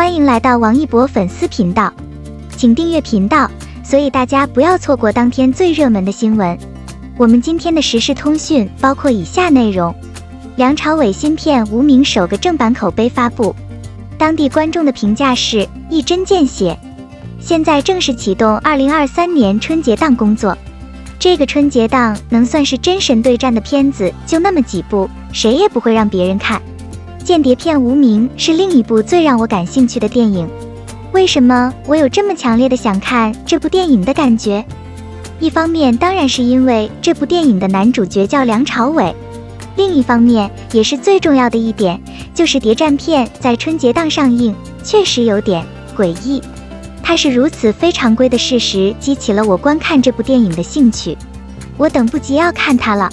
欢迎来到王一博粉丝频道，请订阅频道，所以大家不要错过当天最热门的新闻。我们今天的时事通讯包括以下内容：梁朝伟新片《无名》首个正版口碑发布，当地观众的评价是一针见血。现在正式启动2023年春节档工作，这个春节档能算是真神对战的片子就那么几部，谁也不会让别人看。间谍片《无名》是另一部最让我感兴趣的电影。为什么我有这么强烈的想看这部电影的感觉？一方面当然是因为这部电影的男主角叫梁朝伟，另一方面也是最重要的一点，就是谍战片在春节档上映确实有点诡异。它是如此非常规的事实激起了我观看这部电影的兴趣，我等不及要看它了。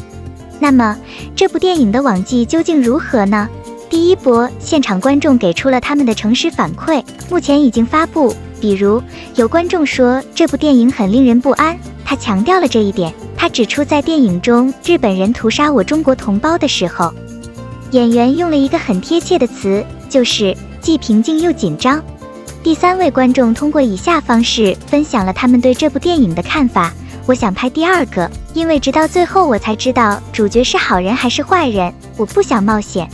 那么这部电影的网绩究竟如何呢？第一波现场观众给出了他们的诚实反馈，目前已经发布。比如有观众说这部电影很令人不安，他强调了这一点。他指出在电影中日本人屠杀我中国同胞的时候，演员用了一个很贴切的词，就是既平静又紧张。第三位观众通过以下方式分享了他们对这部电影的看法：我想拍第二个，因为直到最后我才知道主角是好人还是坏人，我不想冒险。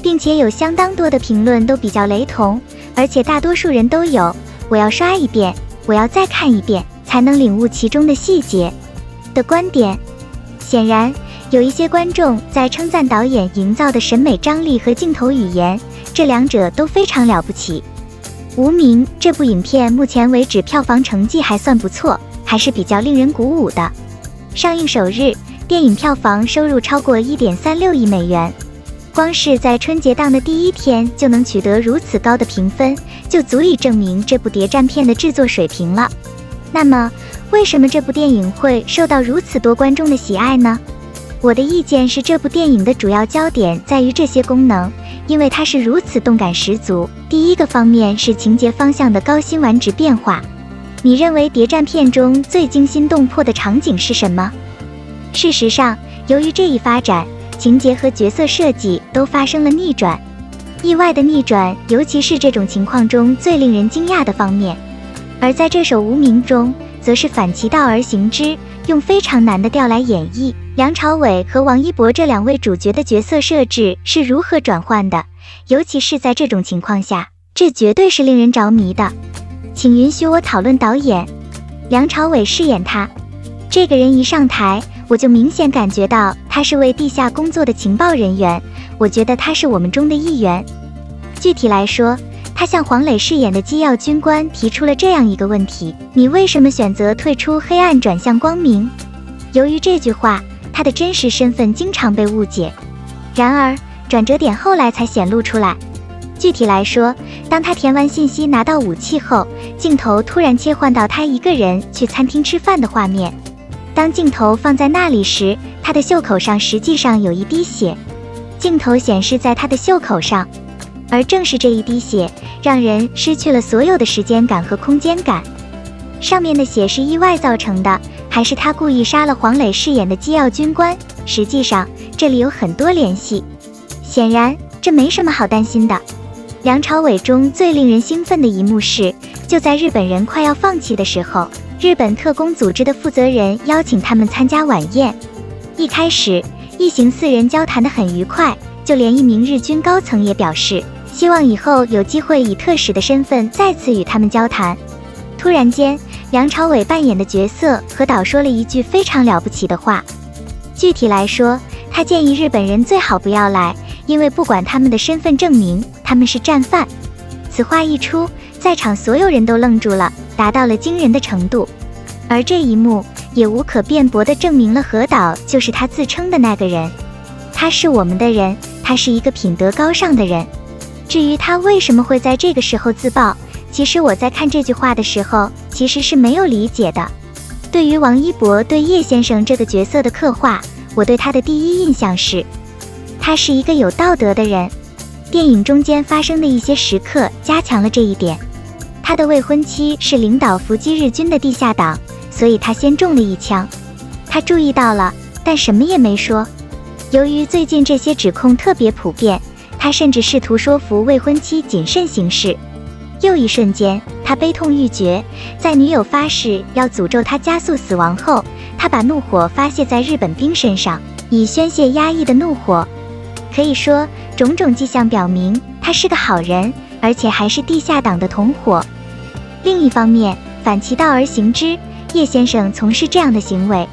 并且有相当多的评论都比较雷同，而且大多数人都有我要刷一遍，我要再看一遍才能领悟其中的细节的观点。显然有一些观众在称赞导演营造的审美张力和镜头语言，这两者都非常了不起。无名这部影片目前为止票房成绩还算不错，还是比较令人鼓舞的。上映首日，电影票房收入超过 1.36 亿美元。光是在春节档的第一天就能取得如此高的评分，就足以证明这部谍战片的制作水平了。那么，为什么这部电影会受到如此多观众的喜爱呢？我的意见是，这部电影的主要焦点在于这些功能，因为它是如此动感十足。第一个方面是情节方向的高薪玩值变化。你认为谍战片中最惊心动魄的场景是什么？事实上，由于这一发展，情节和角色设计都发生了逆转，意外的逆转，尤其是这种情况中最令人惊讶的方面。而在这首《无名》中，则是反其道而行之，用非常难的调来演绎梁朝伟和王一博这两位主角的角色设置是如何转换的，尤其是在这种情况下，这绝对是令人着迷的。请允许我讨论导演。梁朝伟饰演他这个人一上台，我就明显感觉到他是为地下工作的情报人员，我觉得他是我们中的一员。具体来说，他向黄磊饰演的机要军官提出了这样一个问题：你为什么选择退出黑暗转向光明？由于这句话，他的真实身份经常被误解。然而转折点后来才显露出来。具体来说，当他填完信息拿到武器后，镜头突然切换到他一个人去餐厅吃饭的画面。当镜头放在那里时，他的袖口上实际上有一滴血，镜头显示在他的袖口上，而正是这一滴血让人失去了所有的时间感和空间感。上面的血是意外造成的，还是他故意杀了黄磊饰演的机要军官？实际上这里有很多联系，显然这没什么好担心的。梁朝伟中最令人兴奋的一幕是，就在日本人快要放弃的时候，日本特工组织的负责人邀请他们参加晚宴。一开始一行4人交谈得很愉快，就连一名日军高层也表示希望以后有机会以特使的身份再次与他们交谈。突然间，梁朝伟扮演的角色何导说了一句非常了不起的话。具体来说，他建议日本人最好不要来，因为不管他们的身份证明，他们是战犯。此话一出，在场所有人都愣住了，达到了惊人的程度。而这一幕也无可辩驳地证明了何导就是他自称的那个人，他是我们的人，他是一个品德高尚的人。至于他为什么会在这个时候自爆，其实我在看这句话的时候其实是没有理解的。对于王一博对叶先生这个角色的刻画，我对他的第一印象是他是一个有道德的人。电影中间发生的一些时刻加强了这一点。他的未婚妻是领导伏击日军的地下党，所以他先中了一枪。他注意到了，但什么也没说。由于最近这些指控特别普遍，他甚至试图说服未婚妻谨慎行事。又一瞬间，他悲痛欲绝，在女友发誓要诅咒他加速死亡后，他把怒火发泄在日本兵身上，以宣泄压抑的怒火。可以说，种种迹象表明他是个好人，而且还是地下党的同伙。另一方面，反其道而行之，叶先生从事这样的行为，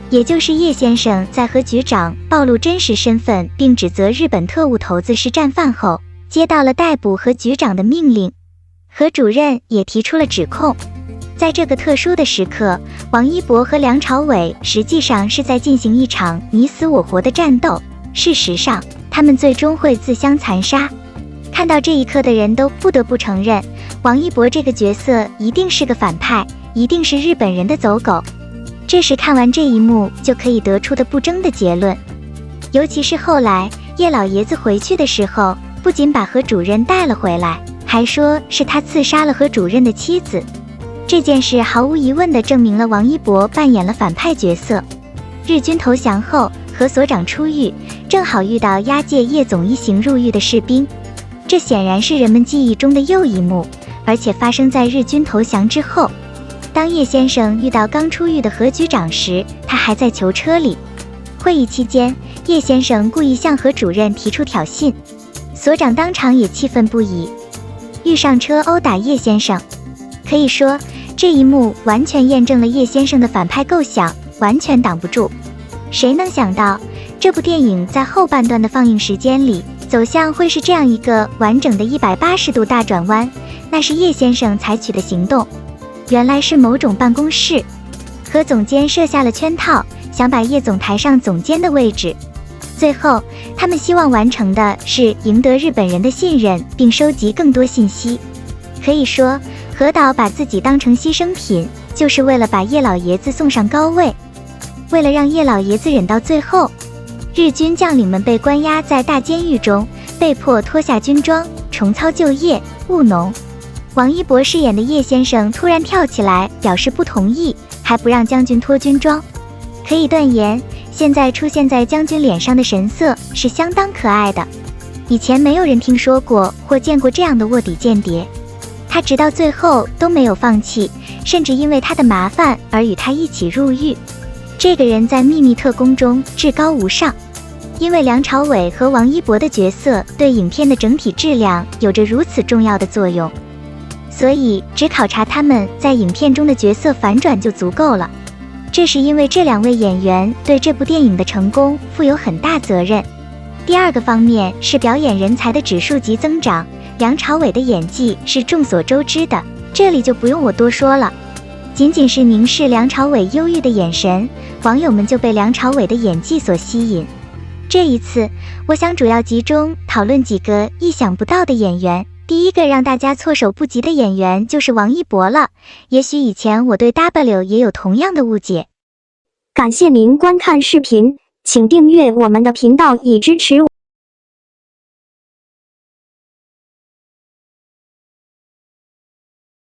也就是叶先生在和局长暴露真实身份并指责日本特务头子是战犯后，接到了逮捕和局长的命令。何主任也提出了指控。在这个特殊的时刻，王一博和梁朝伟实际上是在进行一场你死我活的战斗，事实上，他们最终会自相残杀。看到这一刻的人都不得不承认，王一博这个角色一定是个反派，一定是日本人的走狗。这是看完这一幕就可以得出的不争的结论。尤其是后来叶老爷子回去的时候，不仅把何主任带了回来，还说是他刺杀了何主任的妻子。这件事毫无疑问地证明了王一博扮演了反派角色。日军投降后，何所长出狱，正好遇到押解叶总一行入狱的士兵，这显然是人们记忆中的又一幕，而且发生在日军投降之后。当叶先生遇到刚出狱的何局长时，他还在囚车里。会议期间，叶先生故意向何主任提出挑衅，所长当场也气愤不已，欲上车殴打叶先生。可以说，这一幕完全验证了叶先生的反派构想，完全挡不住。谁能想到，这部电影在后半段的放映时间里，走向会是这样一个完整的180度大转弯？那是叶先生采取的行动。原来是某种办公室，何总监设下了圈套，想把叶总抬上总监的位置。最后，他们希望完成的是赢得日本人的信任，并收集更多信息。可以说，何导把自己当成牺牲品，就是为了把叶老爷子送上高位。为了让叶老爷子忍到最后，日军将领们被关押在大监狱中，被迫脱下军装，重操旧业，务农。王一博饰演的叶先生突然跳起来表示不同意，还不让将军脱军装。可以断言，现在出现在将军脸上的神色是相当可爱的。以前没有人听说过或见过这样的卧底间谍，他直到最后都没有放弃，甚至因为他的麻烦而与他一起入狱。这个人在秘密特工中至高无上。因为梁朝伟和王一博的角色对影片的整体质量有着如此重要的作用，所以只考察他们在影片中的角色反转就足够了。这是因为这两位演员对这部电影的成功负有很大责任。第二个方面是表演人才的指数级增长，梁朝伟的演技是众所周知的，这里就不用我多说了。仅仅是凝视梁朝伟忧郁的眼神，网友们就被梁朝伟的演技所吸引。这一次，我想主要集中讨论几个意想不到的演员。第一个让大家措手不及的演员就是王一博了。也许以前我对 W 也有同样的误解。感谢您观看视频，请订阅我们的频道以支持我。